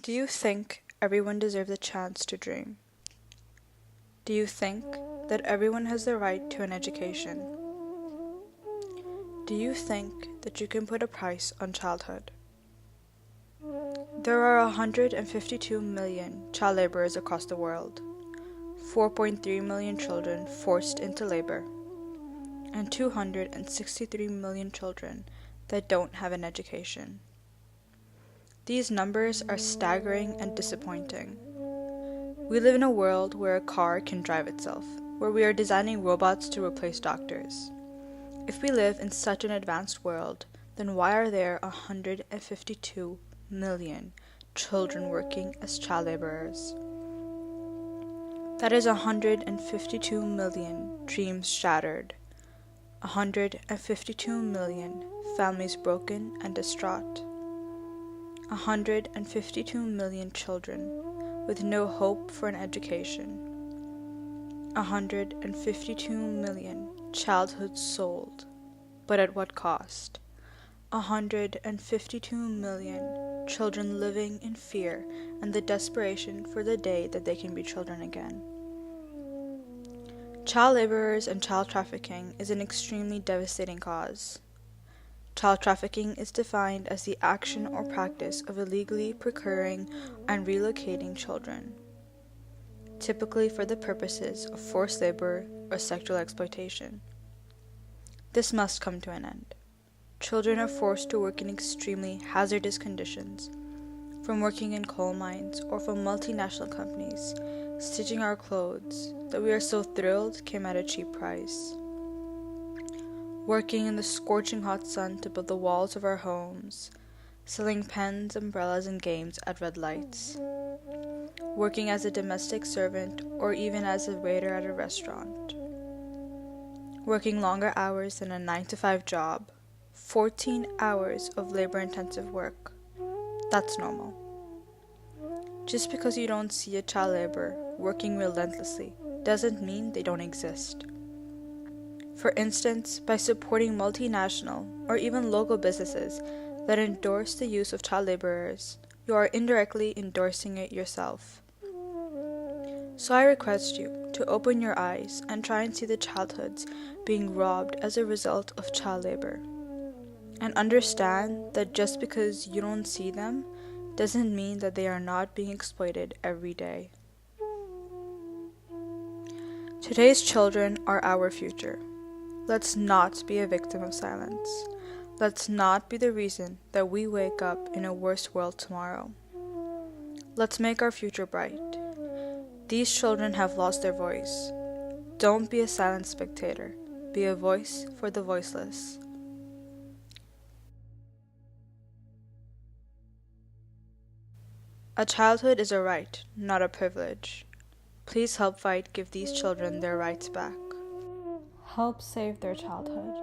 Do you think everyone deserves a chance to dream? Do you think that everyone has the right to an education? Do you think that you can put a price on childhood? There are 152 million child laborers across the world, 4.3 million children forced into labor, and 263 million children that don't have an education. These numbers are staggering and disappointing. We live in a world where a car can drive itself, where we are designing robots to replace doctors. If we live in such an advanced world, then why are there 152 million children working as child laborers? That is 152 million dreams shattered, 152 million families broken and distraught, 152 million children with no hope for an education, 152 million childhoods sold, but at what cost? 152 million children living in fear and the desperation for the day that they can be children again. Child laborers and child trafficking is an extremely devastating cause. Child trafficking is defined as the action or practice of illegally procuring and relocating children, typically for the purposes of forced labor or sexual exploitation. This must come to an end. Children are forced to work in extremely hazardous conditions, from working in coal mines or for multinational companies, stitching our clothes that we are so thrilled came at a cheap price, working in the scorching hot sun to build the walls of our homes, selling pens, umbrellas, and games at red lights, working as a domestic servant or even as a waiter at a restaurant, working longer hours than a 9-to-5 job, 14 hours of labor-intensive work. That's normal. Just because you don't see a child laborer working relentlessly doesn't mean they don't exist. For instance, by supporting multinational or even local businesses that endorse the use of child laborers, you are indirectly endorsing it yourself. So I request you to open your eyes and try and see the childhoods being robbed as a result of child labor. And understand that just because you don't see them doesn't mean that they are not being exploited every day. Today's children are our future. Let's not be a victim of silence. Let's not be the reason that we wake up in a worse world tomorrow. Let's make our future bright. These children have lost their voice. Don't be a silent spectator. Be a voice for the voiceless. A childhood is a right, not a privilege. Please help fight give these children their rights back. Help save their childhood.